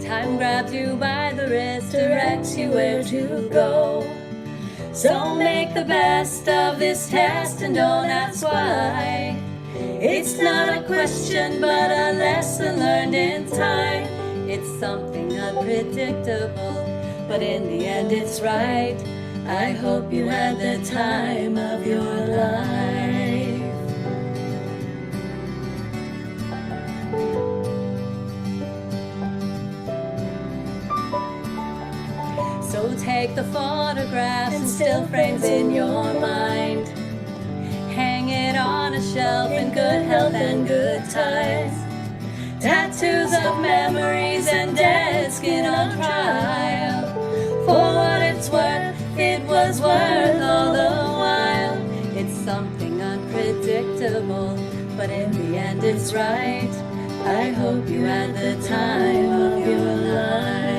Time grabs you by the wrist, directs you where to go. So make the best of this test and don't ask why. It's not a question but a lesson learned in time. It's something unpredictable, but in the end it's right. I hope you had the time of your life. So take the photographs and still frames in your mind. Hang it on a shelf in good health and good times. Tattoos of memories and dead skin on trial. For what it's worth, it was worth all the while. It's something unpredictable, but in the end it's right. I hope you had the time of your life.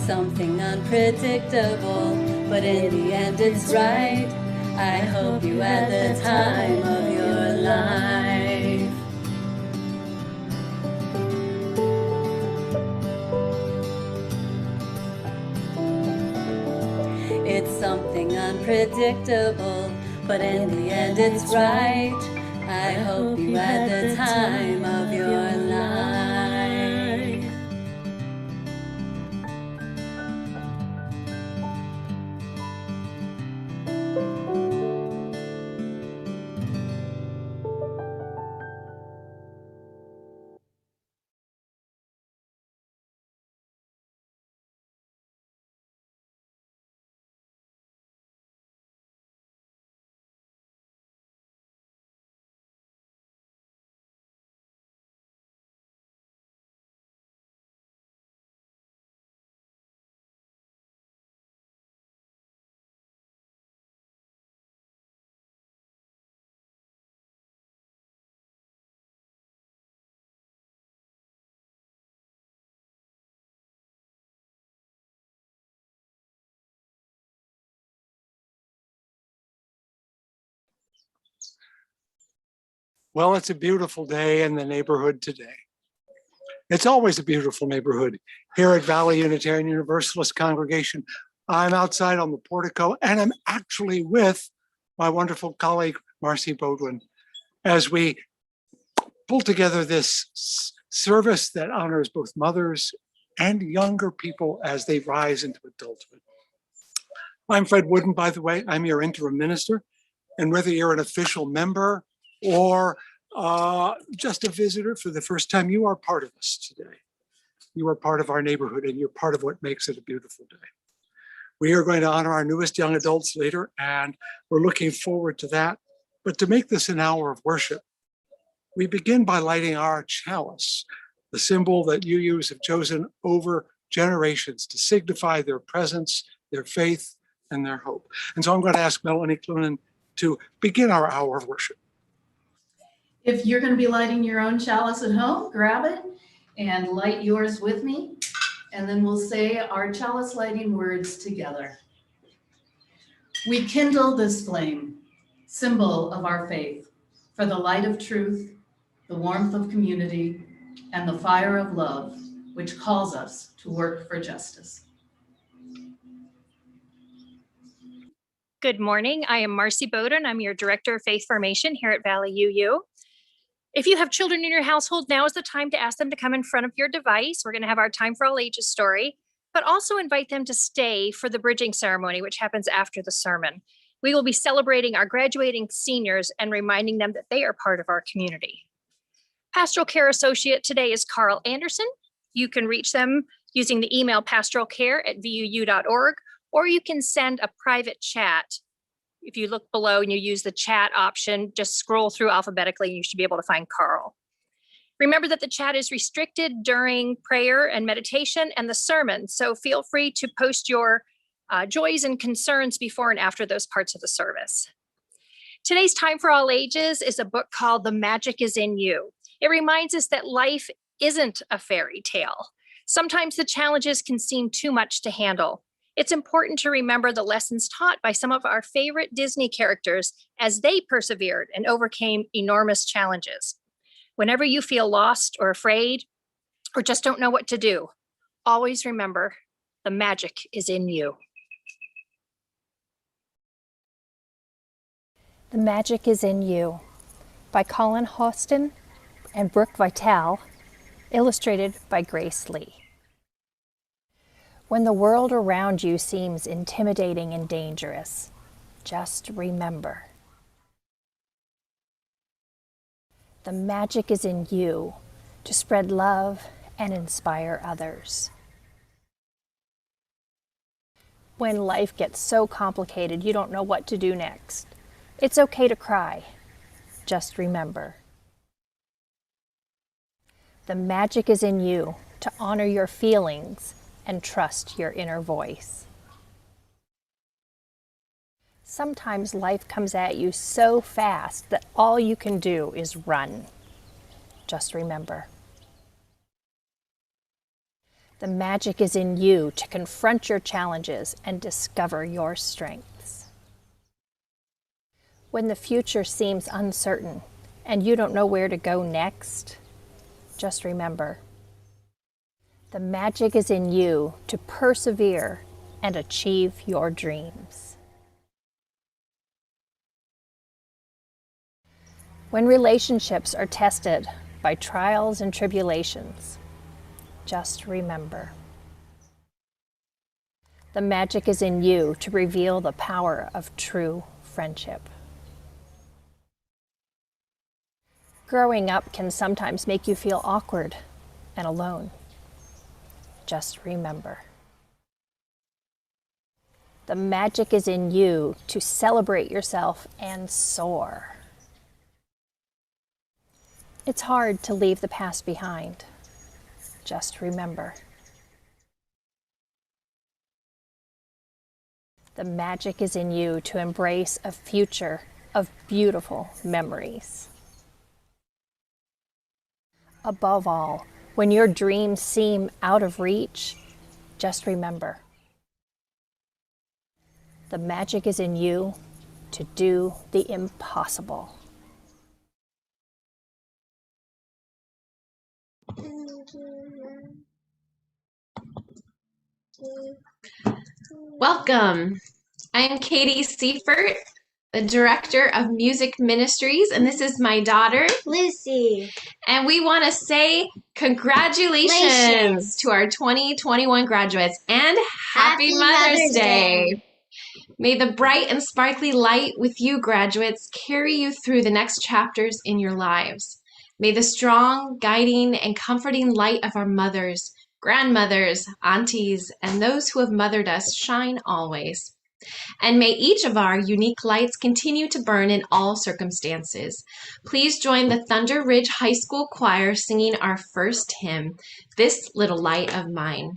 Something unpredictable, but in the end it's right. I hope you had the time of your life. It's something unpredictable, but in the end it's right. I hope you had the time of your life. Well, it's a beautiful day in the neighborhood today. It's always a beautiful neighborhood here at Valley Unitarian Universalist Congregation. I'm outside on the portico and I'm actually with my wonderful colleague, Marcy Bodwin, as we pull together this service that honors both mothers and younger people as they rise into adulthood. I'm Fred Wooden, by the way. I'm your interim minister. And whether you're an official member or just a visitor for the first time, you are part of us today. You are part of our neighborhood and you're part of what makes it a beautiful day. We are going to honor our newest young adults later and we're looking forward to that. But to make this an hour of worship, we begin by lighting our chalice, the symbol that UUs have chosen over generations to signify their presence, their faith, and their hope. And so I'm going to ask Melanie Clunan to begin our hour of worship. If you're going to be lighting your own chalice at home, grab it and light yours with me. And then we'll say our chalice lighting words together. We kindle this flame, symbol of our faith, for the light of truth, the warmth of community, and the fire of love, which calls us to work for justice. Good morning. I am Marcy Bowden. I'm your Director of Faith Formation here at Valley UU. If you have children in your household, now is the time to ask them to come in front of your device. We're going to have our Time for All Ages story, but also invite them to stay for the bridging ceremony, which happens after the sermon. We will be celebrating our graduating seniors and reminding them that they are part of our community. Pastoral Care Associate today is Carl Anderson. You can reach them using the email pastoralcare@vuu.org, or you can send a private chat. If you look below and you use the chat option, just scroll through alphabetically and you should be able to find Carl. Remember that the chat is restricted during prayer and meditation and the sermon, so feel free to post your joys and concerns before and after those parts of the service. Today's Time for All Ages is a book called The Magic is in You. It reminds us that life isn't a fairy tale. Sometimes the challenges can seem too much to handle. It's important to remember the lessons taught by some of our favorite Disney characters as they persevered and overcame enormous challenges. Whenever you feel lost or afraid or just don't know what to do, always remember the magic is in you. The Magic is in You by Colin Hostin and Brooke Vitale, illustrated by Grace Lee. When the world around you seems intimidating and dangerous, just remember. The magic is in you to spread love and inspire others. When life gets so complicated you don't know what to do next, it's okay to cry. Just remember. The magic is in you to honor your feelings and trust your inner voice. Sometimes life comes at you so fast that all you can do is run. Just remember. The magic is in you to confront your challenges and discover your strengths. When the future seems uncertain and you don't know where to go next, just remember. The magic is in you to persevere and achieve your dreams. When relationships are tested by trials and tribulations, just remember. The magic is in you to reveal the power of true friendship. Growing up can sometimes make you feel awkward and alone. Just remember. The magic is in you to celebrate yourself and soar. It's hard to leave the past behind. Just remember. The magic is in you to embrace a future of beautiful memories. Above all, when your dreams seem out of reach, just remember. The magic is in you to do the impossible. Welcome. I'm Katie Seifert, the Director of Music Ministries, and this is my daughter, Lucy. And we want to say congratulations to our 2021 graduates and Happy Mother's Day. May the bright and sparkly light with you graduates carry you through the next chapters in your lives. May the strong, guiding, and comforting light of our mothers, grandmothers, aunties, and those who have mothered us shine always. And may each of our unique lights continue to burn in all circumstances. Please join the Thunder Ridge High School Choir singing our first hymn, This Little Light of Mine.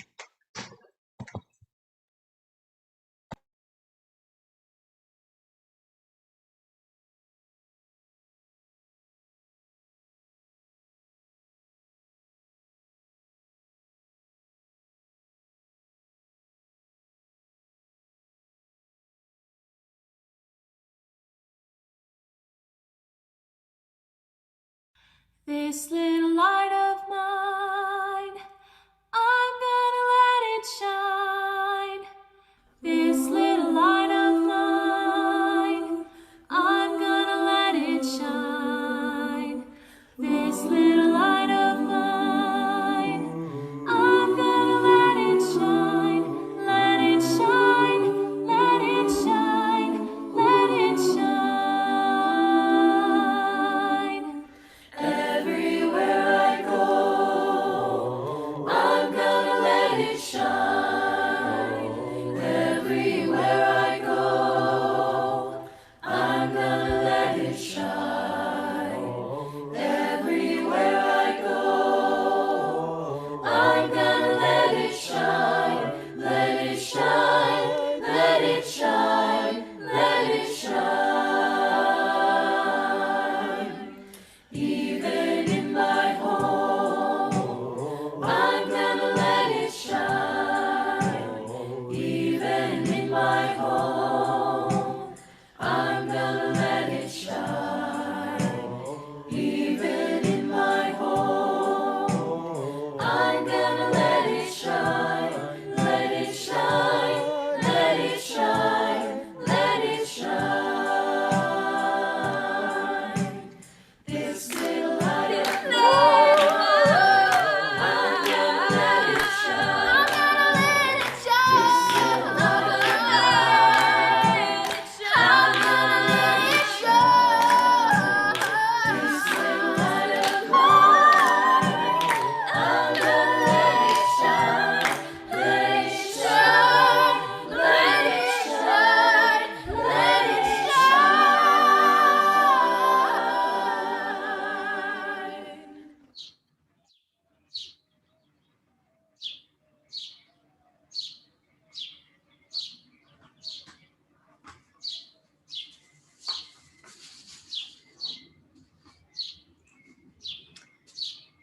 This little light of mine, I'm gonna let it shine. This little light of mine, I'm gonna let it shine. This little light of mine, I'm gonna let it shine. Let it shine, let it shine, let it shine. Everywhere I go,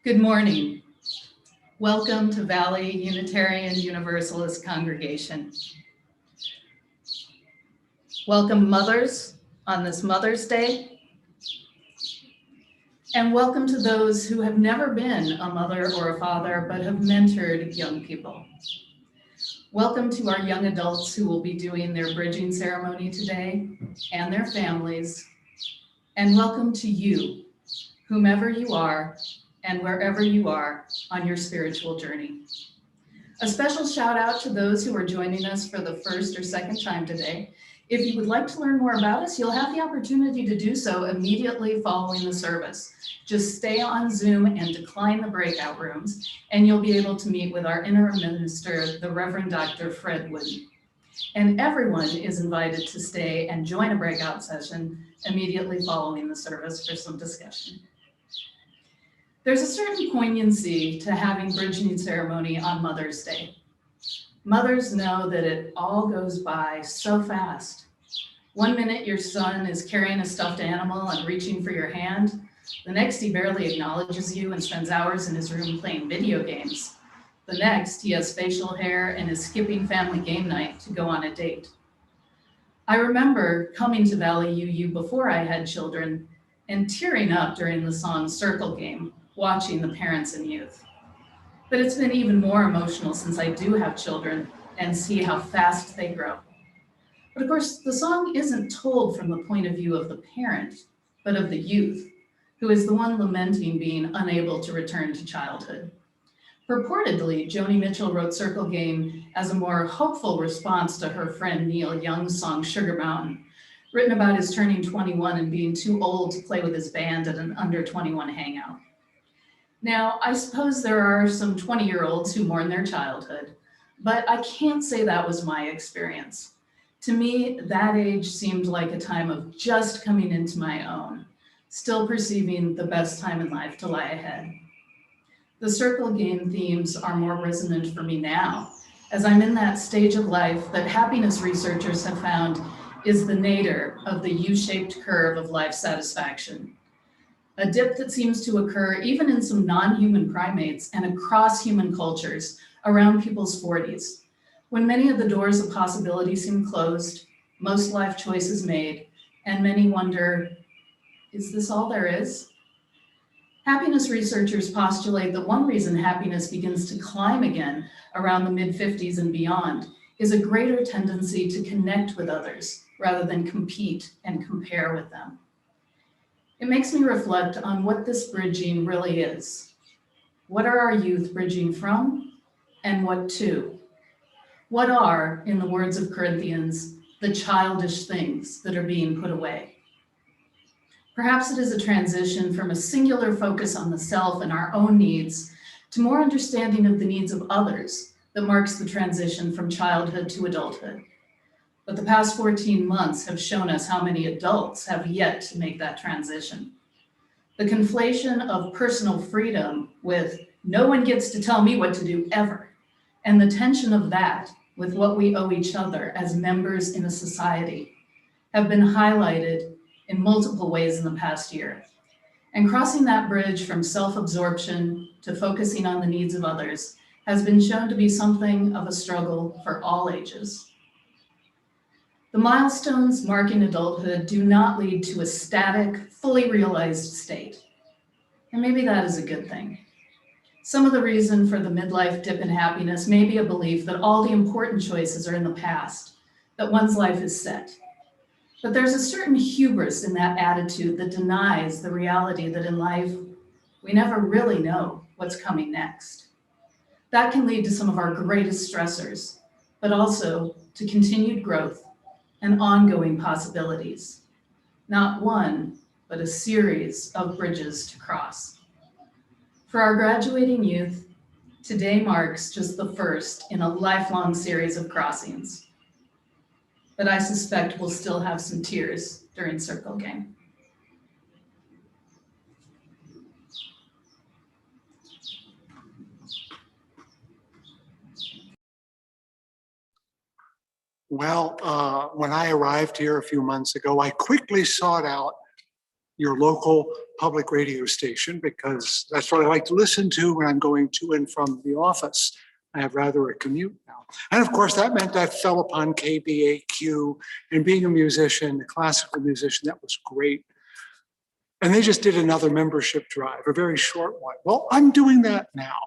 Good morning. Welcome to Valley Unitarian Universalist Congregation. Welcome mothers on this Mother's Day. And welcome to those who have never been a mother or a father, but have mentored young people. Welcome to our young adults who will be doing their bridging ceremony today and their families. And welcome to you, whomever you are and wherever you are on your spiritual journey. A special shout out to those who are joining us for the first or second time today. If you would like to learn more about us, you'll have the opportunity to do so immediately following the service. Just stay on Zoom and decline the breakout rooms, and you'll be able to meet with our interim minister, the Reverend Dr. Fred Wooden. And everyone is invited to stay and join a breakout session immediately following the service for some discussion. There's a certain poignancy to having bridging ceremony on Mother's Day. Mothers know that it all goes by so fast. 1 minute your son is carrying a stuffed animal and reaching for your hand. The next he barely acknowledges you and spends hours in his room playing video games. The next he has facial hair and is skipping family game night to go on a date. I remember coming to Valley UU before I had children and tearing up during the song Circle Game, watching the parents and youth. But it's been even more emotional since I do have children and see how fast they grow. But of course, the song isn't told from the point of view of the parent, but of the youth, who is the one lamenting being unable to return to childhood. Purportedly, Joni Mitchell wrote Circle Game as a more hopeful response to her friend Neil Young's song Sugar Mountain, written about his turning 21 and being too old to play with his band at an under 21 hangout. Now, I suppose there are some 20-year-olds who mourn their childhood, but I can't say that was my experience. To me, that age seemed like a time of just coming into my own, still perceiving the best time in life to lie ahead. The Circle Game themes are more resonant for me now, as I'm in that stage of life that happiness researchers have found is the nadir of the U-shaped curve of life satisfaction. A dip that seems to occur even in some non-human primates and across human cultures around people's 40s, when many of the doors of possibility seem closed, most life choices made, and many wonder, is this all there is? Happiness researchers postulate that one reason happiness begins to climb again around the mid-50s and beyond is a greater tendency to connect with others rather than compete and compare with them. It makes me reflect on what this bridging really is. What are our youth bridging from, and what to? What are, in the words of Corinthians, the childish things that are being put away? Perhaps it is a transition from a singular focus on the self and our own needs to more understanding of the needs of others that marks the transition from childhood to adulthood. But the past 14 months have shown us how many adults have yet to make that transition. The conflation of personal freedom with no one gets to tell me what to do ever, and the tension of that with what we owe each other as members in a society have been highlighted in multiple ways in the past year. And crossing that bridge from self-absorption to focusing on the needs of others has been shown to be something of a struggle for all ages. The milestones marking adulthood do not lead to a static, fully realized state. And maybe that is a good thing. Some of the reason for the midlife dip in happiness may be a belief that all the important choices are in the past, that one's life is set. But there's a certain hubris in that attitude that denies the reality that in life, we never really know what's coming next. That can lead to some of our greatest stressors, but also to continued growth and ongoing possibilities. Not one, but a series of bridges to cross. For our graduating youth, today marks just the first in a lifelong series of crossings. But I suspect we'll still have some tears during Circle Game. Well, when I arrived here a few months ago, I quickly sought out your local public radio station, because that's what I like to listen to when I'm going to and from the office. I have rather a commute now. And of course, that meant I fell upon KBAQ, and being a musician, a classical musician, that was great. And they just did another membership drive, a very short one. Well, I'm doing that now.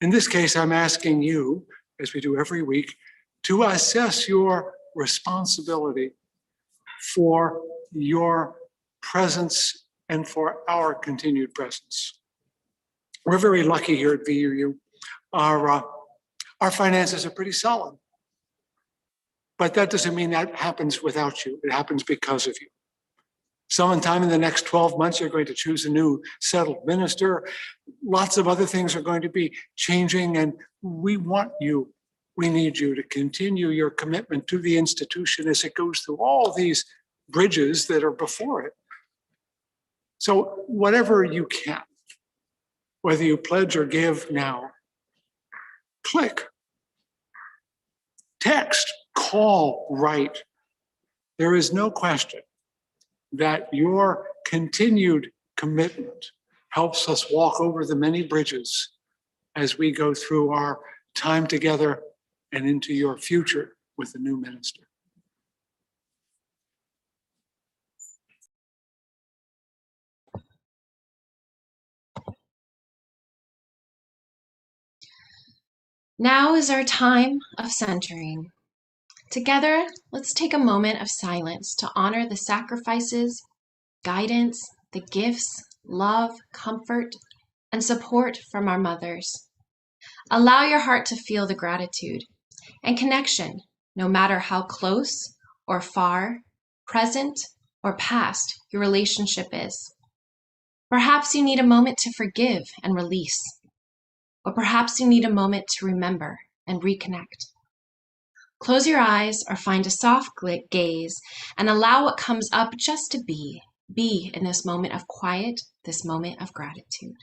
In this case, I'm asking you, as we do every week, to assess your responsibility for your presence and for our continued presence. We're very lucky here at VUU. Our finances are pretty solid, but that doesn't mean that happens without you. It happens because of you. Sometime in the next 12 months, you're going to choose a new settled minister. Lots of other things are going to be changing, and we want you, we need you to continue your commitment to the institution as it goes through all these bridges that are before it. So whatever you can, whether you pledge or give now, click, text, call, write. There is no question that your continued commitment helps us walk over the many bridges as we go through our time together and into your future with the new minister. Now is our time of centering. Together, let's take a moment of silence to honor the sacrifices, guidance, the gifts, love, comfort, and support from our mothers. Allow your heart to feel the gratitude and connection, no matter how close or far, present or past your relationship is. Perhaps you need a moment to forgive and release, or perhaps you need a moment to remember and reconnect. Close your eyes or find a soft gaze and allow what comes up just to be in this moment of quiet, this moment of gratitude.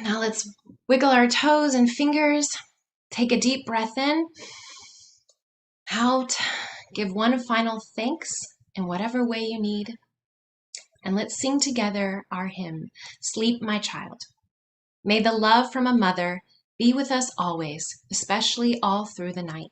Now let's wiggle our toes and fingers. Take a deep breath in, out, give one final thanks in whatever way you need. And let's sing together our hymn, Sleep, My Child. May the love from a mother be with us always, especially all through the night.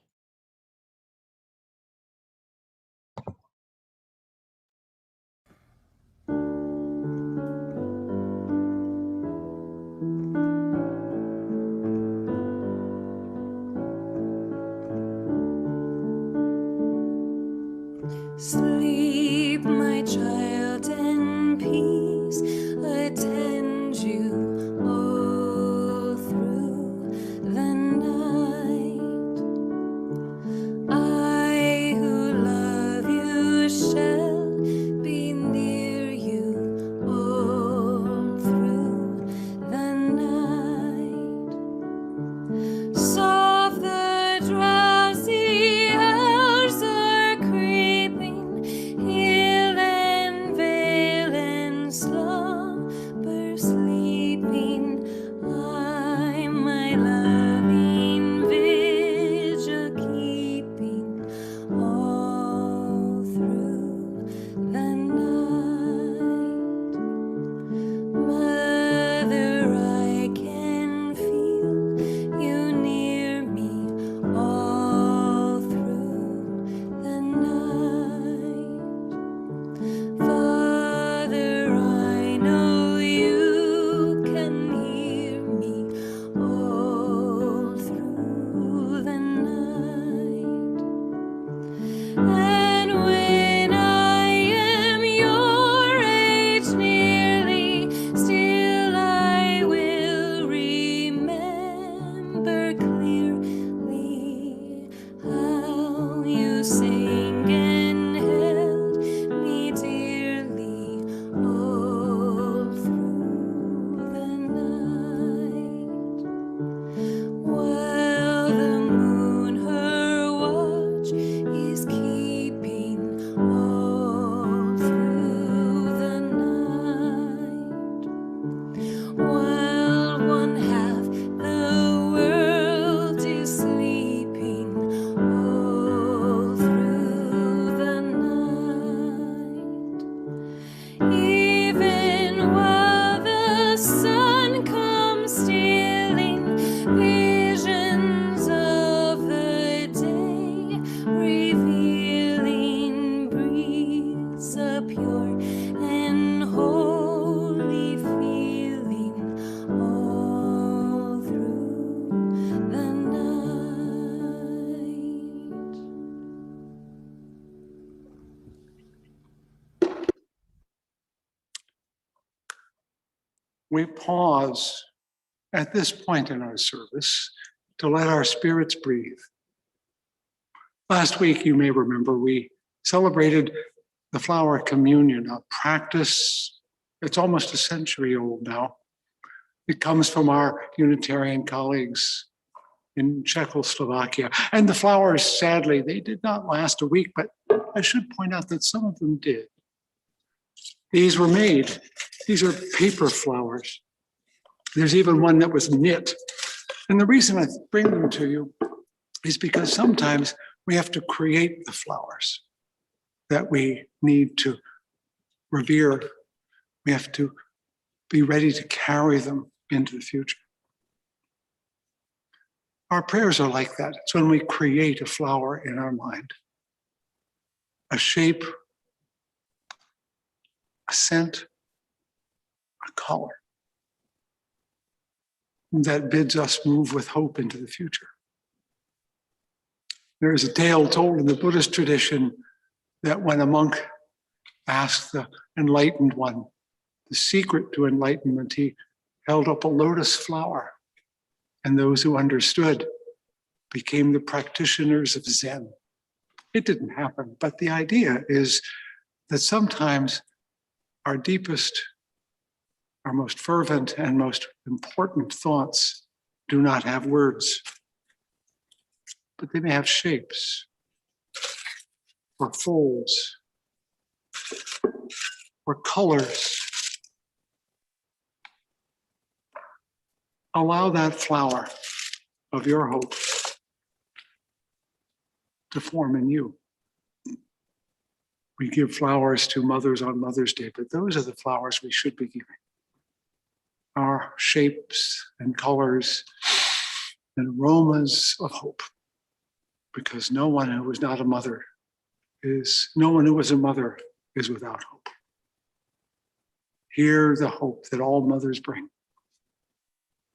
Sleep, my child, in peace. Attend you all through the night. I who love you shall be near you all through the night. Soft the drowsy hours are creeping we pause at this point in our service to let our spirits breathe. Last week, you may remember, we celebrated the flower communion, a practice that's almost a century old now. It comes from our Unitarian colleagues in Czechoslovakia. And the flowers, sadly, they did not last a week, but I should point out that some of them did. These were made, these are paper flowers. There's even one that was knit. And the reason I bring them to you is because sometimes we have to create the flowers that we need to revere. We have to be ready to carry them into the future. Our prayers are like that. It's when we create a flower in our mind, a shape, a scent, a color that bids us move with hope into the future. There is a tale told in the Buddhist tradition that when a monk asked the enlightened one the secret to enlightenment, he held up a lotus flower, and those who understood became the practitioners of Zen. It didn't happen, but the idea is that sometimes our deepest, our most fervent, and most important thoughts do not have words, but they may have shapes, or folds, or colors. Allow that flower of your hope to form in you. We give flowers to mothers on Mother's Day, but those are the flowers we should be giving. Our shapes and colors and aromas of hope, because no one who is not a mother no one who is a mother is without hope. Hear the hope that all mothers bring,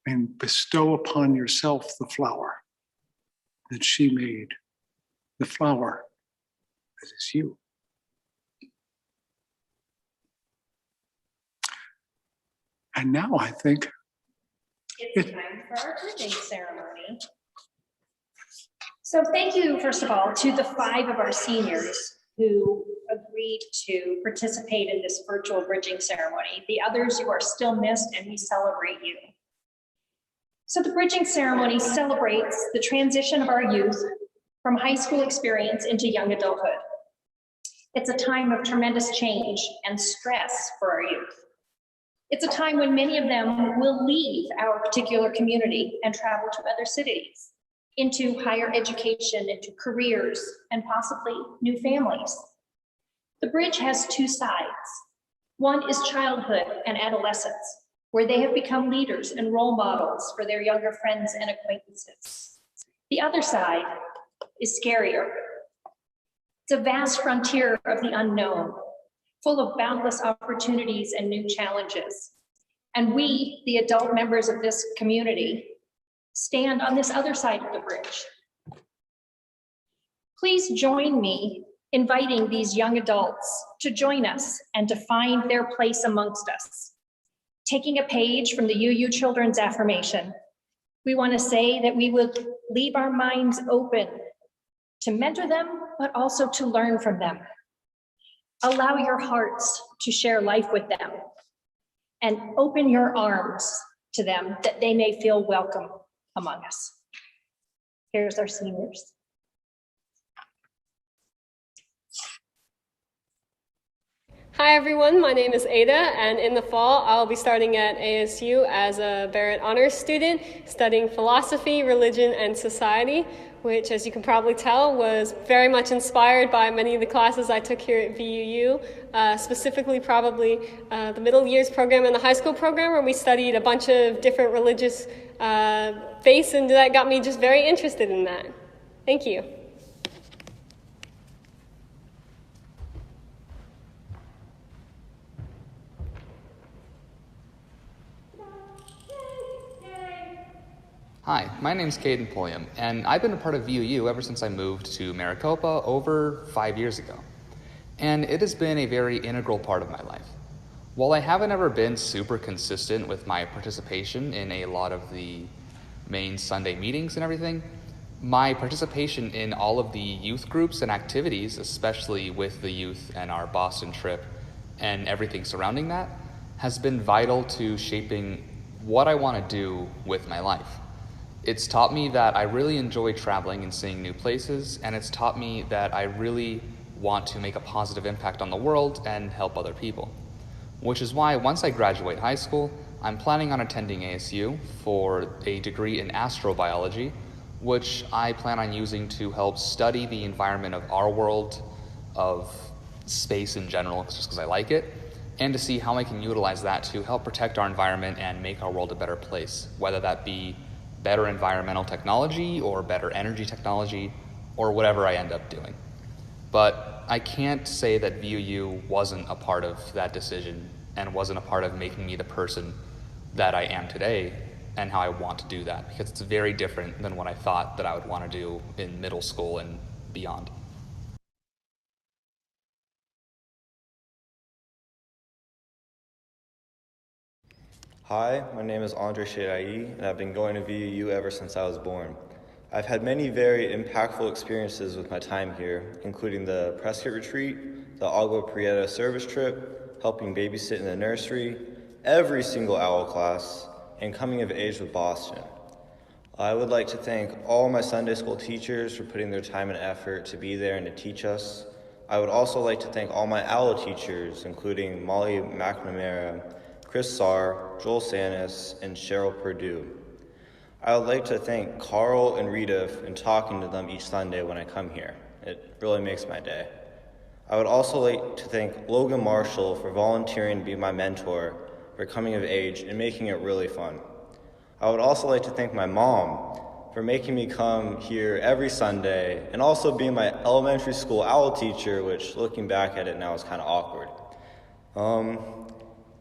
and bestow upon yourself the flower that she made, the flower that is you. And now I think it's time for our bridging ceremony. So thank you, first of all, to the 5 of our seniors who agreed to participate in this virtual bridging ceremony. The others, you are still missed, and we celebrate you. So the bridging ceremony celebrates the transition of our youth from high school experience into young adulthood. It's a time of tremendous change and stress for our youth. It's a time when many of them will leave our particular community and travel to other cities, into higher education, into careers, and possibly new families. The bridge has 2 sides. One is childhood and adolescence, where they have become leaders and role models for their younger friends and acquaintances. The other side is scarier. It's a vast frontier of the unknown, full of boundless opportunities and new challenges. And we, the adult members of this community, stand on this other side of the bridge. Please join me inviting these young adults to join us and to find their place amongst us. Taking a page from the UU Children's Affirmation, we want to say that we will leave our minds open to mentor them, but also to learn from them. Allow your hearts to share life with them, and open your arms to them that they may feel welcome among us. Here's our seniors. Hi everyone, my name is Ada, and in the fall I'll be starting at ASU as a Barrett Honors student, studying philosophy, religion, and society, which, as you can probably tell, was very much inspired by many of the classes I took here at VUU, specifically probably the middle years program and the high school program, where we studied a bunch of different religious faiths, and that got me just very interested in that. Thank you. Hi, my name's Caden Pulliam, and I've been a part of VUU ever since I moved to Maricopa over 5 years ago. And it has been a very integral part of my life. While I haven't ever been super consistent with my participation in a lot of the main Sunday meetings and everything, my participation in all of the youth groups and activities, especially with the youth and our Boston trip and everything surrounding that, has been vital to shaping what I want to do with my life. It's taught me that I really enjoy traveling and seeing new places, and it's taught me that I really want to make a positive impact on the world and help other people. Which is why once I graduate high school, I'm planning on attending ASU for a degree in astrobiology, which I plan on using to help study the environment of our world, of space in general, just because I like it, and to see how I can utilize that to help protect our environment and make our world a better place, whether that be better environmental technology or better energy technology or whatever I end up doing. But I can't say that VUU wasn't a part of that decision and wasn't a part of making me the person that I am today and how I want to do that, because it's very different than what I thought that I would want to do in middle school and beyond. Hi, my name is Andre Shedai, and I've been going to VUU ever since I was born. I've had many very impactful experiences with my time here, including the Prescott Retreat, the Agua Prieta service trip, helping babysit in the nursery, every single OWL class, and coming of age with Boston. I would like to thank all my Sunday school teachers for putting their time and effort to be there and to teach us. I would also like to thank all my OWL teachers, including Molly McNamara, Chris Sarr, Joel Sanis, and Cheryl Perdue. I would like to thank Carl and Rita for talking to them each Sunday when I come here. It really makes my day. I would also like to thank Logan Marshall for volunteering to be my mentor for coming of age and making it really fun. I would also like to thank my mom for making me come here every Sunday and also being my elementary school OWL teacher, which looking back at it now is kind of awkward.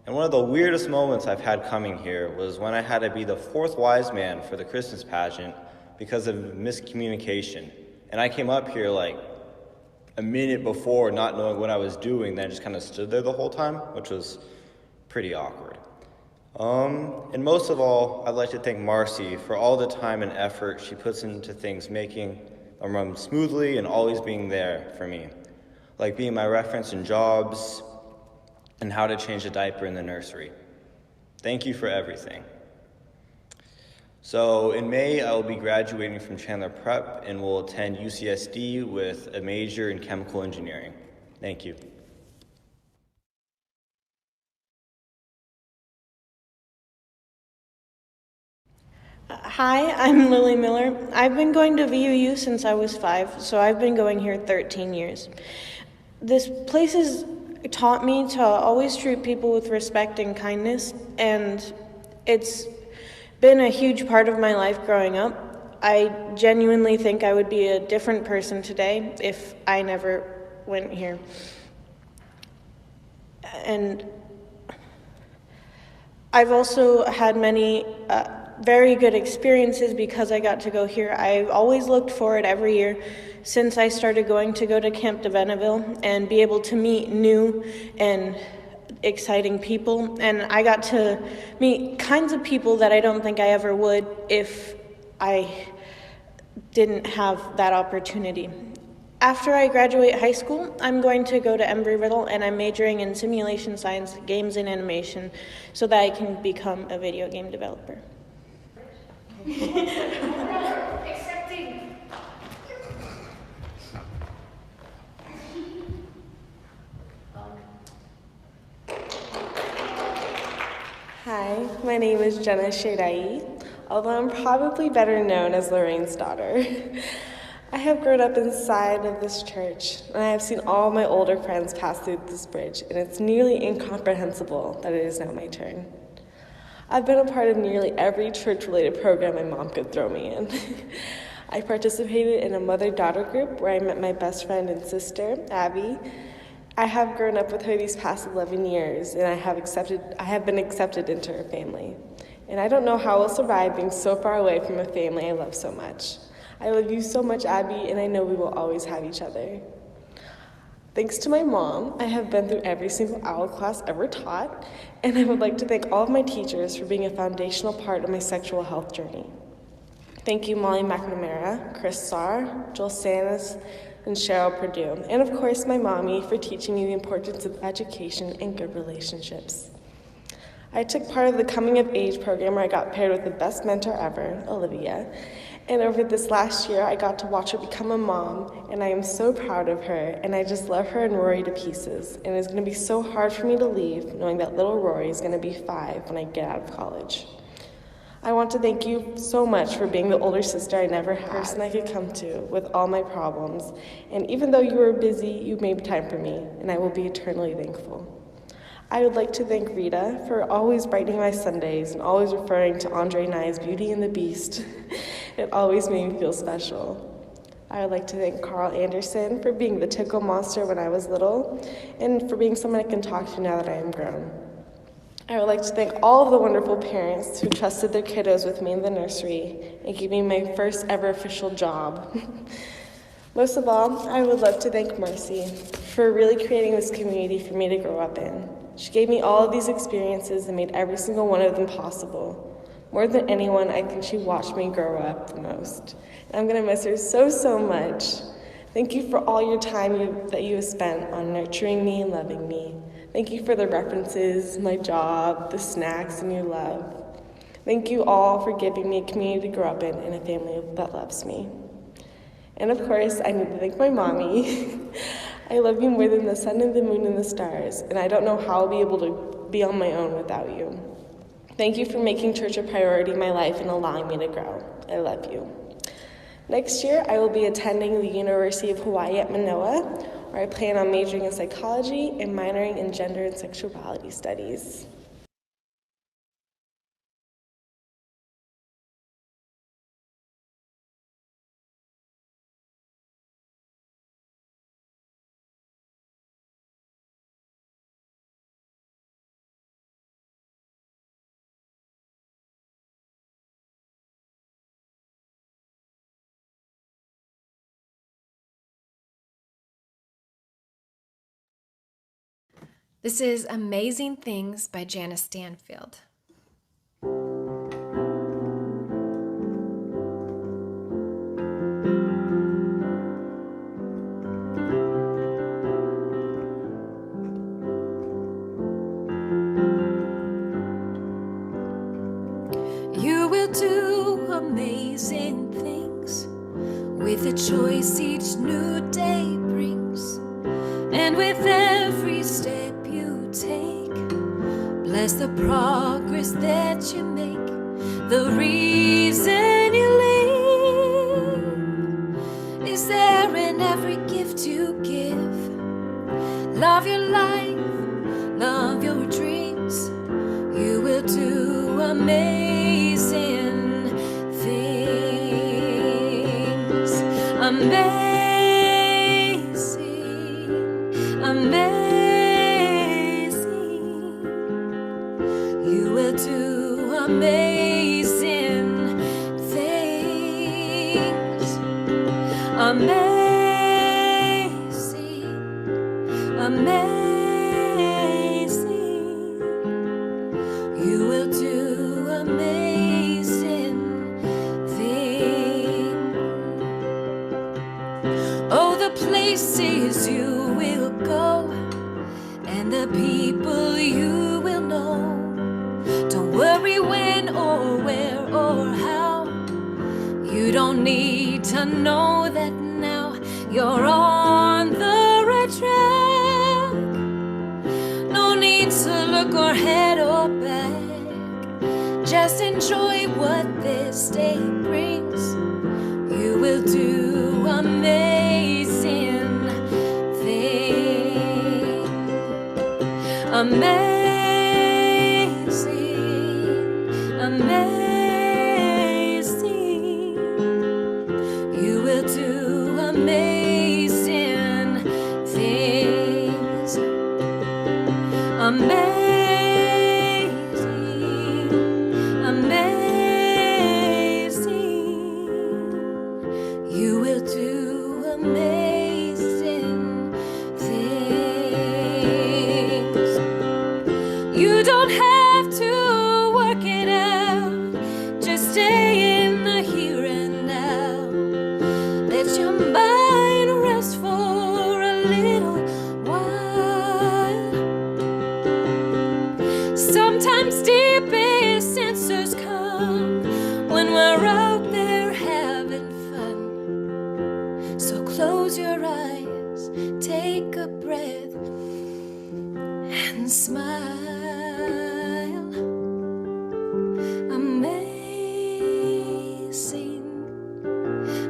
And one of the weirdest moments I've had coming here was when I had to be the fourth wise man for the Christmas pageant because of miscommunication. And I came up here like a minute before not knowing what I was doing, then I just kind of stood there the whole time, which was pretty awkward. And most of all, I'd like to thank Marcy for all the time and effort she puts into things making them run smoothly and always being there for me, like being my reference in jobs, and how to change a diaper in the nursery. Thank you for everything. So in May, I will be graduating from Chandler Prep and will attend UCSD with a major in chemical engineering. Thank you. Hi, I'm Lily Miller. I've been going to VUU since I was 5, so I've been going here 13 years. This place has taught me to always treat people with respect and kindness, and it's been a huge part of my life growing up. I genuinely think I would be a different person today if I never went here. And I've also had many very good experiences because I got to go here. I've always looked forward every year since I started going to go to Camp de Venneville and be able to meet new and exciting people. And I got to meet kinds of people that I don't think I ever would if I didn't have that opportunity. After I graduate high school, I'm going to go to Embry-Riddle and I'm majoring in simulation science, games, and animation so that I can become a video game developer. Hi, my name is Jenna Shedai, although I'm probably better known as Lorraine's daughter. I have grown up inside of this church, and I have seen all my older friends pass through this bridge, and it's nearly incomprehensible that it is now my turn. I've been a part of nearly every church-related program my mom could throw me in. I participated in a mother-daughter group where I met my best friend and sister, Abby. I have grown up with her these past 11 years, and I have been accepted into her family. And I don't know how I'll survive being so far away from a family I love so much. I love you so much, Abby, and I know we will always have each other. Thanks to my mom, I have been through every single OWL class ever taught, and I would like to thank all of my teachers for being a foundational part of my sexual health journey. Thank you, Molly McNamara, Chris Sarr, Joel Sanis, and Cheryl Perdue, and of course my mommy for teaching me the importance of education and good relationships. I took part of the Coming of Age program where I got paired with the best mentor ever, Olivia, and over this last year I got to watch her become a mom, and I am so proud of her, and I just love her and Rory to pieces, and it's going to be so hard for me to leave knowing that little Rory is going to be 5 when I get out of college. I want to thank you so much for being the older sister I never had, person I could come to with all my problems, and even though you were busy, you made time for me, and I will be eternally thankful. I would like to thank Rita for always brightening my Sundays and always referring to Andre Nye's Beauty and the Beast. It always made me feel special. I would like to thank Carl Anderson for being the tickle monster when I was little, and for being someone I can talk to now that I am grown. I would like to thank all of the wonderful parents who trusted their kiddos with me in the nursery and gave me my first ever official job. Most of all, I would love to thank Marcy for really creating this community for me to grow up in. She gave me all of these experiences and made every single one of them possible. More than anyone, I think she watched me grow up the most. And I'm gonna miss her so much. Thank you for all your time that you have spent on nurturing me and loving me. Thank you for the references, my job, the snacks, and your love. Thank you all for giving me a community to grow up in and a family that loves me. And of course, I need to thank my mommy. I love you more than the sun and the moon and the stars, and I don't know how I'll be able to be on my own without you. Thank you for making church a priority in my life and allowing me to grow. I love you. Next year, I will be attending the University of Hawaii at Manoa, where I plan on majoring in psychology and minoring in gender and sexuality studies. This is Amazing Things by Janice Stanfield. You will do amazing things with the choice each new day brings, and with every step you take, bless the progress that you make, the reason you live is there in every gift you give. Love your life, love your dreams, you will do amazing things. Amazing, you will do amazing things. Amazing, you will do amazing things. Oh, the places you will go and the people you will know. Don't worry when or where or how. You don't need to know that now. You're on the right track. No need to look or head or back. Just enjoy what this day brings. You will do amazing things. Amazing, you will do amazing things. Amazing, you will do amazing things. stay in the here and now. Let your mind rest for a little while. Sometimes deepest answers come when we're out there having fun. So close your eyes, take a breath, and smile. Amazing,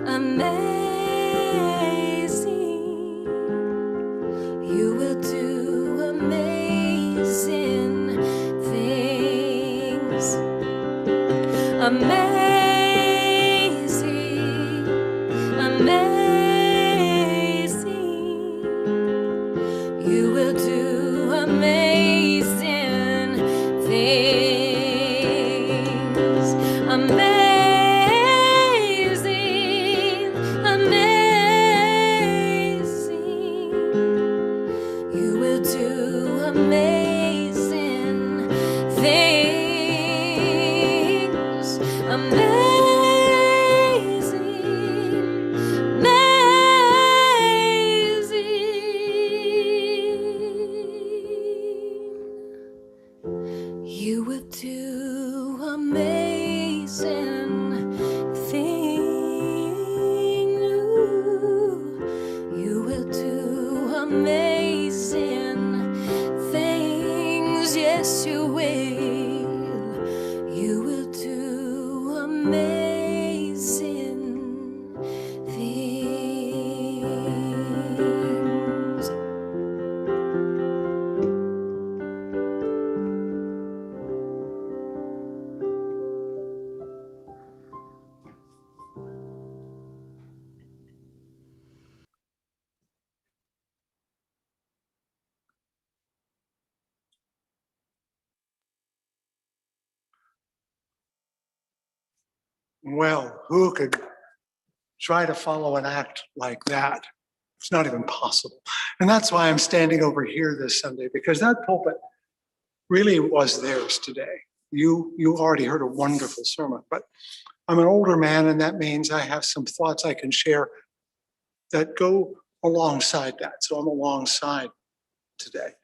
amazing. You will do amazing things. Amazing, amazing. You will do amazing things. Amazing, amazing. You will do amazing things. Amazing, amazing. You will do amazing things. You will do amazing things. Yes, you will. You will do amazing things. Well, who could try to follow an act like that? It's not even possible. And that's why I'm standing over here this Sunday, because that pulpit really was theirs today. You already heard a wonderful sermon, but I'm an older man, and that means I have some thoughts I can share that go alongside that. So I'm alongside today.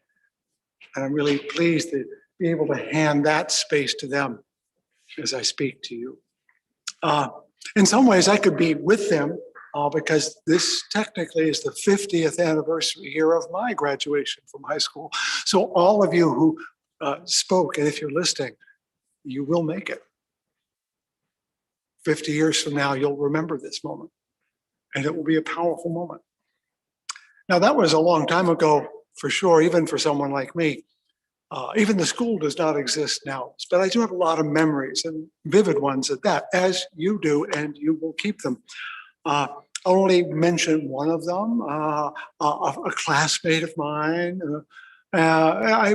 And I'm really pleased to be able to hand that space to them as I speak to you. In some ways, I could be with them because this technically is the 50th anniversary year of my graduation from high school. So all of you who spoke, and if you're listening, you will make it. 50 years from now, you'll remember this moment, and it will be a powerful moment. Now, that was a long time ago, for sure, even for someone like me. Even the school does not exist now, but I do have a lot of memories, and vivid ones at that, as you do, and you will keep them. I'll only mention one of them, a classmate of mine. I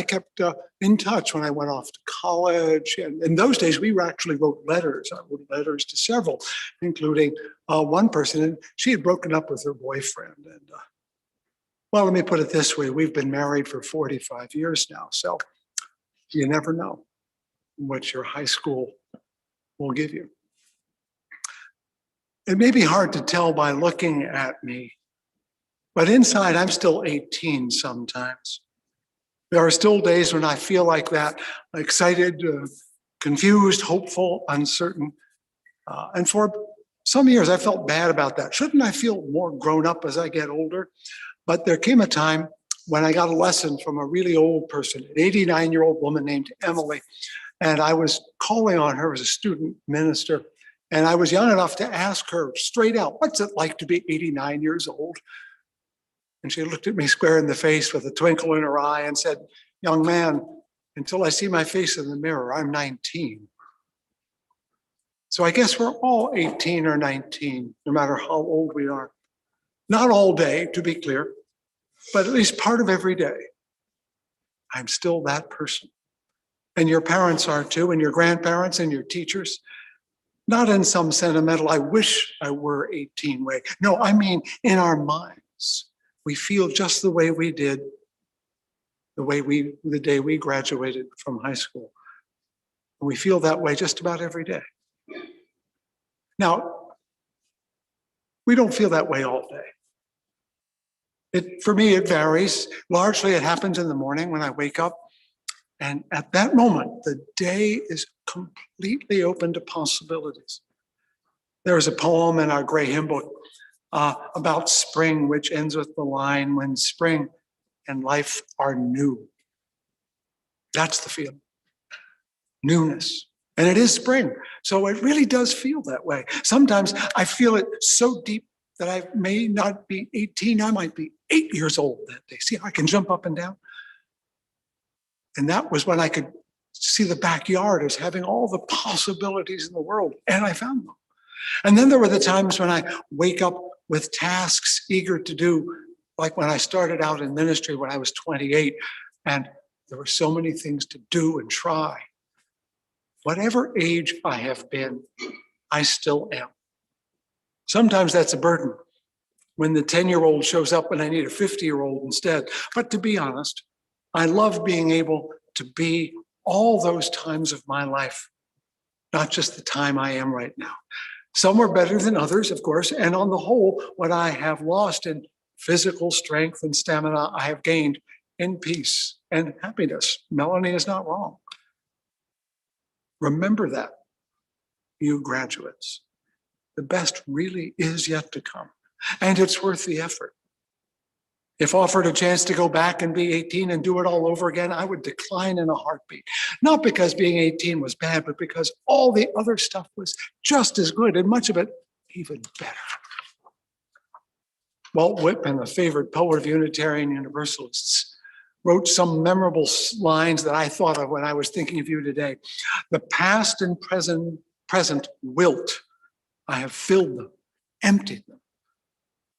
kept in touch when I went off to college. And in those days, we actually wrote letters. I wrote letters to several, including one person, and she had broken up with her boyfriend. And well, let me put it this way. We've been married for 45 years now. So you never know what your high school will give you. It may be hard to tell by looking at me, but inside I'm still 18 sometimes. There are still days when I feel like that, excited, confused, hopeful, uncertain. And for some years I felt bad about that. Shouldn't I feel more grown up as I get older? But there came a time when I got a lesson from a really old person, an 89-year-old woman named Emily. And I was calling on her as a student minister. And I was young enough to ask her straight out, what's it like to be 89 years old? And she looked at me square in the face with a twinkle in her eye and said, young man, until I see my face in the mirror, I'm 19. So I guess we're all 18 or 19, no matter how old we are. Not all day, to be clear, but at least part of every day. I'm still that person. And your parents are too, and your grandparents and your teachers. Not in some sentimental, I wish I were 18 way. No, I mean in our minds. We feel just the way we did the day we graduated from high school. And we feel that way just about every day. Now, we don't feel that way all day. For me, it varies. Largely, it happens in the morning when I wake up. And at that moment, the day is completely open to possibilities. There is a poem in our gray hymn book about spring, which ends with the line, when spring and life are new. That's the feeling. Newness. And it is spring. So it really does feel that way. Sometimes I feel it so deep that I may not be 18, I might be 8 years old that day. See how I can jump up and down? And that was when I could see the backyard as having all the possibilities in the world. And I found them. And then there were the times when I wake up with tasks eager to do, like when I started out in ministry when I was 28, and there were so many things to do and try. Whatever age I have been, I still am. Sometimes that's a burden when the 10-year-old shows up and I need a 50-year-old instead. But to be honest, I love being able to be all those times of my life, not just the time I am right now. Some are better than others, of course, and on the whole, what I have lost in physical strength and stamina, I have gained in peace and happiness. Melanie is not wrong. Remember that, you graduates. The best really is yet to come, and it's worth the effort. If offered a chance to go back and be 18 and do it all over again, I would decline in a heartbeat. Not because being 18 was bad, but because all the other stuff was just as good, and much of it even better. Walt Whitman, a favorite poet of Unitarian Universalists, wrote some memorable lines that I thought of when I was thinking of you today. The past and present wilt. I have filled them, emptied them,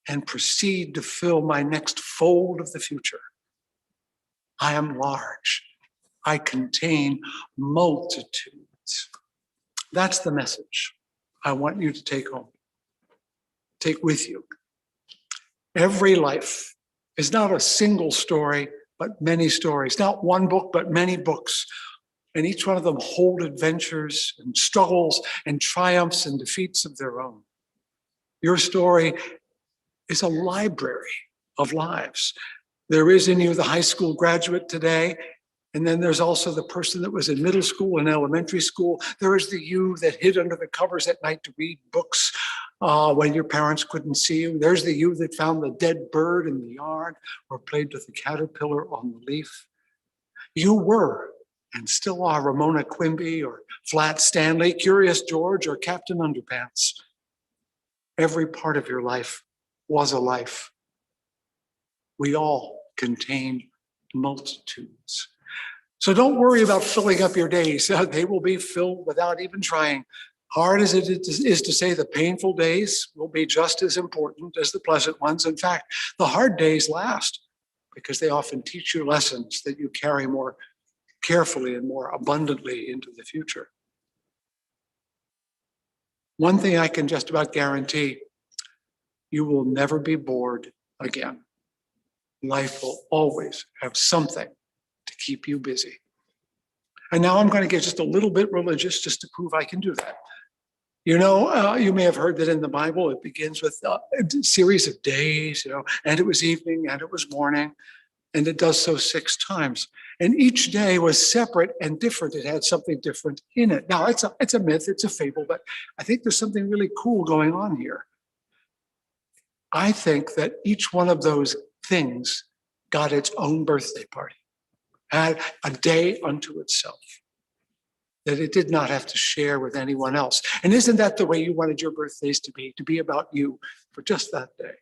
and proceed to fill my next fold of the future. I am large. I contain multitudes. That's the message I want you to take home, take with you. Every life is not a single story, but many stories. Not one book, but many books. And each one of them hold adventures and struggles and triumphs and defeats of their own. Your story is a library of lives. There is in you the high school graduate today, and then there's also the person that was in middle school and elementary school. There is the you that hid under the covers at night to read books when your parents couldn't see you. There's the you that found the dead bird in the yard or played with the caterpillar on the leaf. You were and still are Ramona Quimby or Flat Stanley, Curious George or Captain Underpants. Every part of your life was a life. We all contain multitudes. So don't worry about filling up your days. They will be filled without even trying. Hard as it is to say, the painful days will be just as important as the pleasant ones. In fact, the hard days last because they often teach you lessons that you carry more carefully and more abundantly into the future. One thing I can just about guarantee, you will never be bored again. Life will always have something to keep you busy. And now I'm going to get just a little bit religious just to prove I can do that. You know, you may have heard that in the Bible, it begins with a series of days, and it was evening and it was morning, and it does so 6 times. And each day was separate and different. It had something different in it. Now, it's a myth, it's a fable, but I think there's something really cool going on here. I think that each one of those things got its own birthday party, had a day unto itself, that it did not have to share with anyone else. And isn't that the way you wanted your birthdays to be about you for just that day?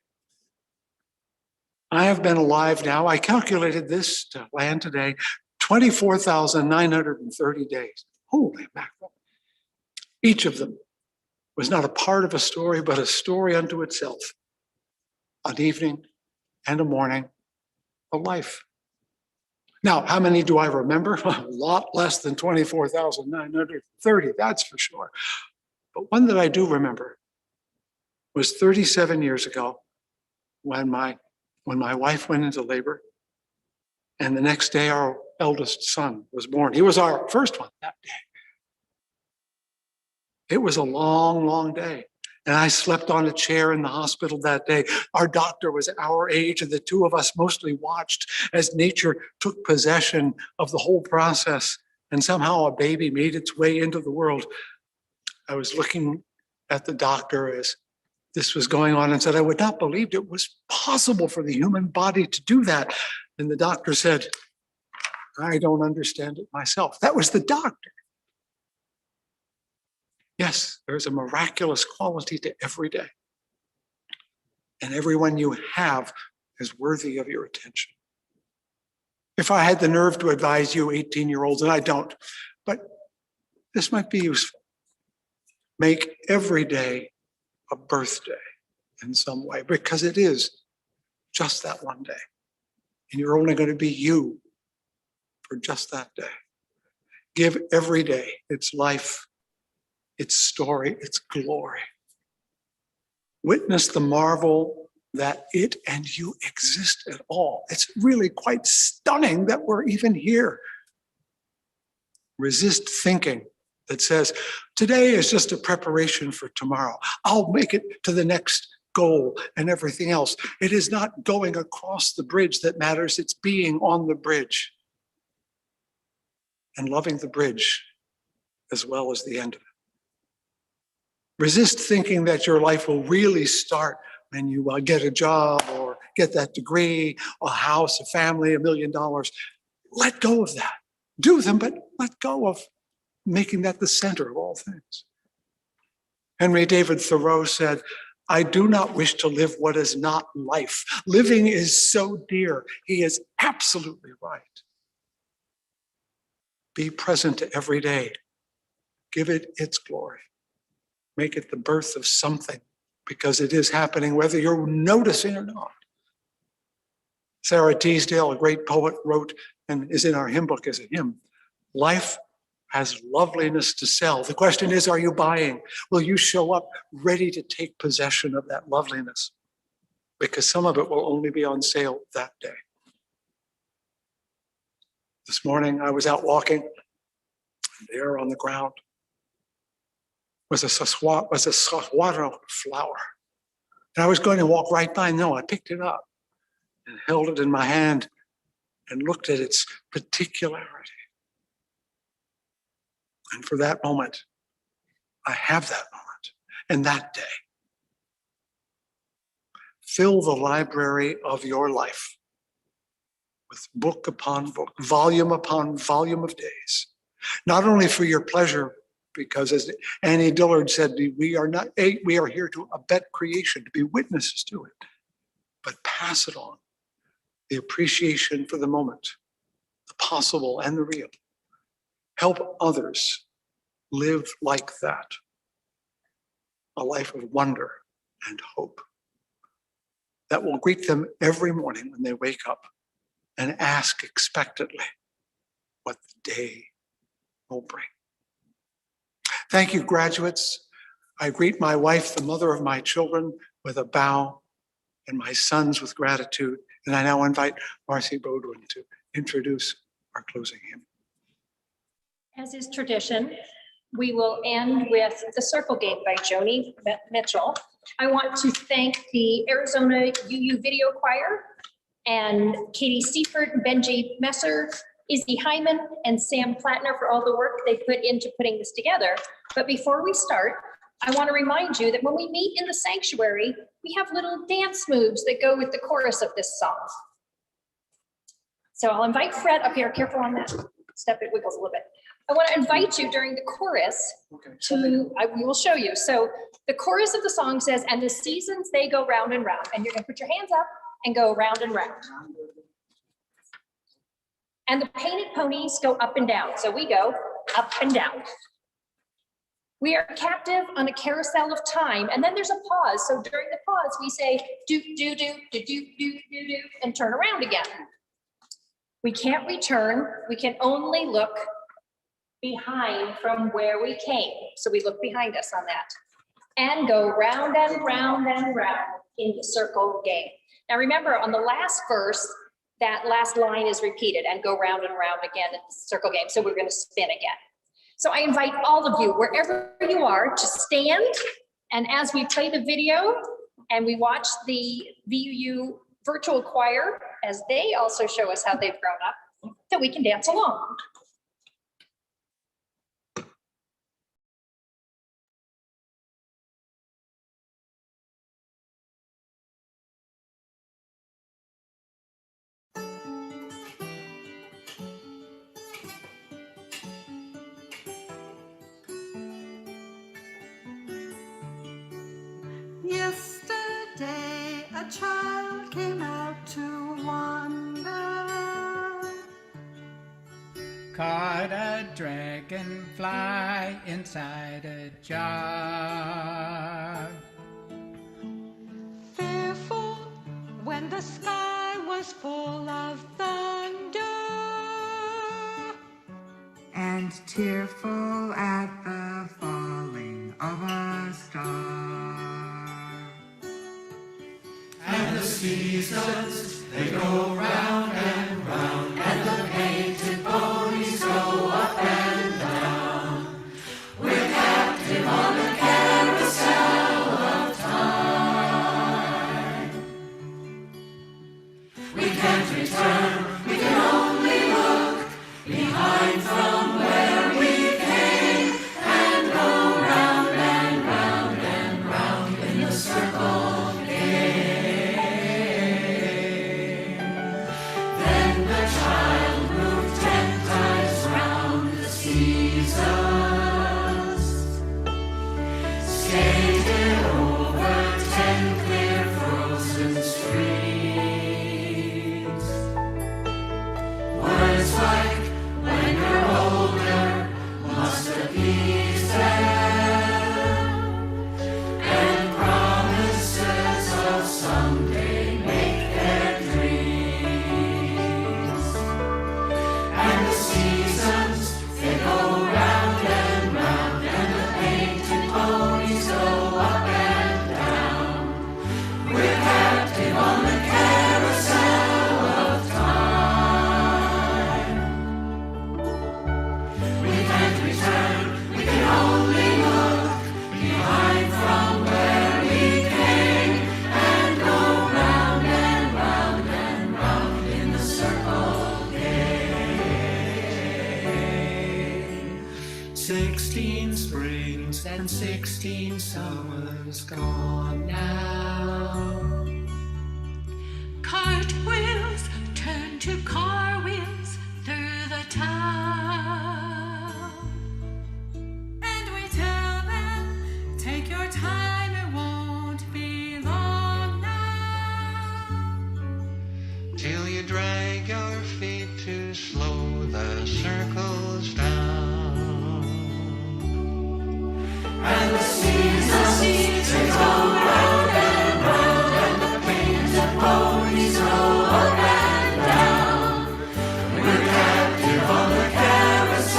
I have been alive now, I calculated this to land today, 24,930 days. Holy mackerel. Each of them was not a part of a story, but a story unto itself. An evening and a morning, a life. Now, how many do I remember? A lot less than 24,930, that's for sure. But one that I do remember was 37 years ago when my wife went into labor, and the next day our eldest son was born. He was our first one that day. It was a long, long day. And I slept on a chair in the hospital that day. Our doctor was our age, and the two of us mostly watched as nature took possession of the whole process. And somehow a baby made its way into the world. I was looking at the doctor as this was going on and said, I would not believe it was possible for the human body to do that. And the doctor said, I don't understand it myself. That was the doctor. Yes, there's a miraculous quality to every day. And everyone you have is worthy of your attention. If I had the nerve to advise you 18-year-olds, and I don't, but this might be useful. Make every day a birthday in some way, because it is just that one day. And you're only going to be you for just that day. Give every day its life, its story, its glory. Witness the marvel that it and you exist at all. It's really quite stunning that we're even here. Resist thinking that says, today is just a preparation for tomorrow. I'll make it to the next goal and everything else. It is not going across the bridge that matters. It's being on the bridge and loving the bridge as well as the end of it. Resist thinking that your life will really start when you get a job or get that degree, a house, a family, $1 million. Let go of that. Do them, but let go of making that the center of all things. Henry David Thoreau said, I do not wish to live what is not life. Living is so dear. He is absolutely right. Be present to every day. Give it its glory. Make it the birth of something, because it is happening whether you're noticing or not. Sarah Teasdale, a great poet, wrote, and is in our hymn book as a hymn, life has loveliness to sell. The question is, are you buying? Will you show up ready to take possession of that loveliness? Because some of it will only be on sale that day. This morning I was out walking, and there on the ground was a saguaro flower. And I was going to walk right by. No, I picked it up and held it in my hand and looked at its particularity. And for that moment, I have that moment and that day. Fill the library of your life with book upon book, volume upon volume of days, not only for your pleasure, because as Annie Dillard said, we are here to abet creation, to be witnesses to it, but pass it on. The appreciation for the moment, the possible and the real. Help others live like that. A life of wonder and hope that will greet them every morning when they wake up and ask expectantly what the day will bring. Thank you, graduates. I greet my wife, the mother of my children, with a bow, and my sons with gratitude. And I now invite Marcy Bodwin to introduce our closing hymn. As is tradition, we will end with the Circle Game by Joni Mitchell. I want to thank the Arizona UU Video Choir and Katie Seifert, Benji Messer, Izzy Hyman, and Sam Plattner for all the work they put into putting this together. But before we start, I want to remind you that when we meet in the sanctuary, we have little dance moves that go with the chorus of this song. So I'll invite Fred up here. Careful on that step, it wiggles a little bit. I want to invite you during the chorus we will show you. So the chorus of the song says, and the seasons, they go round and round. And you're going to put your hands up and go round and round. And the painted ponies go up and down. So we go up and down. We are captive on a carousel of time. And then there's a pause. So during the pause, we say, do, do, do, do, do, do, do, do, and turn around again. We can't return. We can only look behind from where we came. So we look behind us on that and go round and round and round in the circle game. Now remember, on the last verse, that last line is repeated and go round and round again in the circle game. So we're going to spin again. So I invite all of you, wherever you are, to stand. And as we play the video and we watch the VUU virtual choir, as they also show us how they've grown up, that we can dance along. Yesterday a child came out to wander, caught a dragonfly inside a jar. fearful when the sky was full of thunder, and tearful at the falling of a star. And the seasons, they go round and round, and the painted ponies go up and down. We're captive on the carousel of time. We can't return, we can only look behind from where we came, and go round and round and round in the circle. Skated over 10 clear frozen streets. Words like, when you're older, must appease them, and promises of someday make their dreams. And the seasons, they go round and round, and the painted ponies go up and down. We're captive on the carousel of time. We can't return, we can only look behind from where we came, and go round and round and round in the circle game. 16 springs and 16 summers gone now. cartwheels turn to car wheels through the town. And we tell them, take your time, it won't be long now. Till you drag your feet to slow the circles down. And the seasons, they go round and round, and the painted ponies go up and down. We're captive on the carousel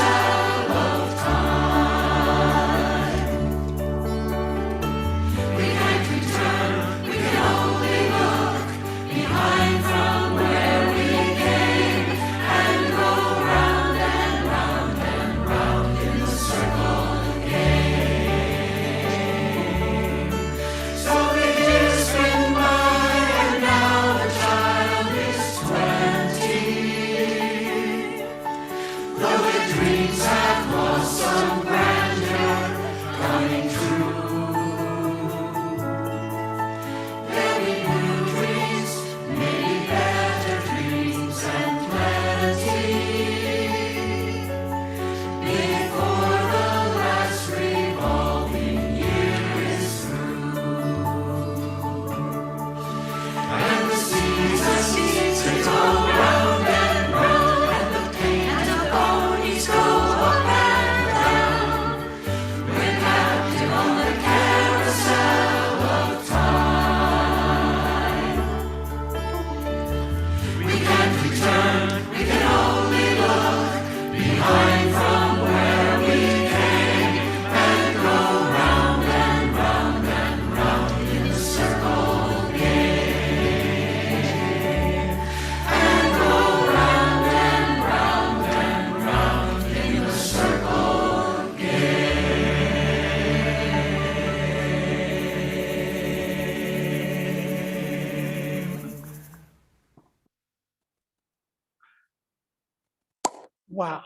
Wow,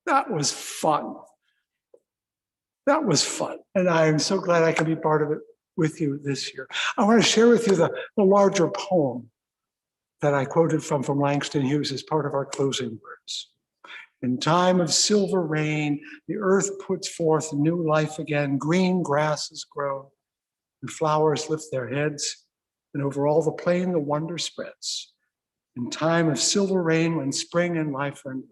that was fun. That was fun. And I'm so glad I could be part of it with you this year. I want to share with you the larger poem that I quoted from Langston Hughes as part of our closing words. In time of silver rain, the earth puts forth new life again. Green grasses grow and flowers lift their heads, and over all the plain the wonder spreads. In time of silver rain, when spring and life are new.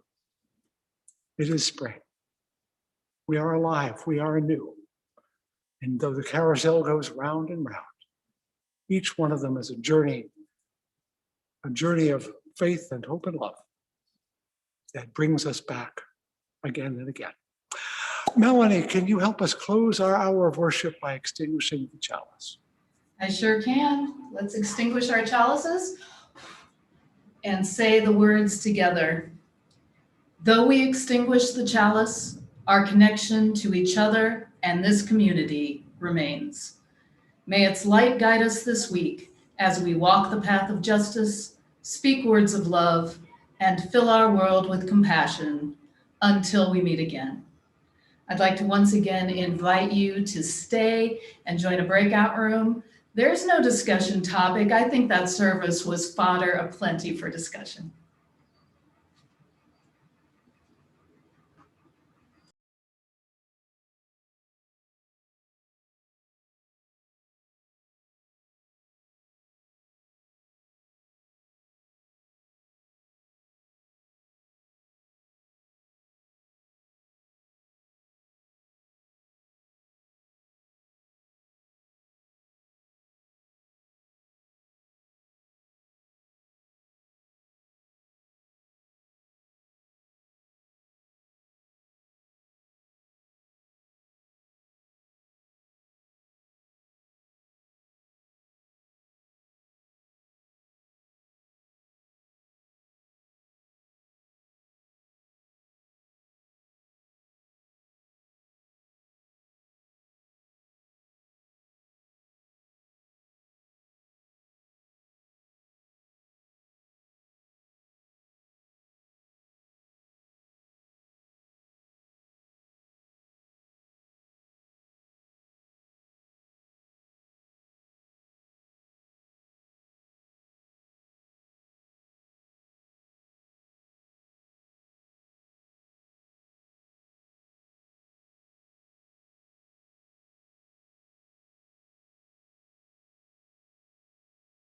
It is spring. We are alive, we are anew. And though the carousel goes round and round, each one of them is a journey of faith and hope and love that brings us back again and again. Melanie, can you help us close our hour of worship by extinguishing the chalice? I sure can. Let's extinguish our chalices and say the words together. Though we extinguish the chalice, our connection to each other and this community remains. May its light guide us this week as we walk the path of justice, speak words of love, and fill our world with compassion until we meet again. I'd like to once again invite you to stay and join a breakout room. There's no discussion topic. I think that service was fodder aplenty for discussion.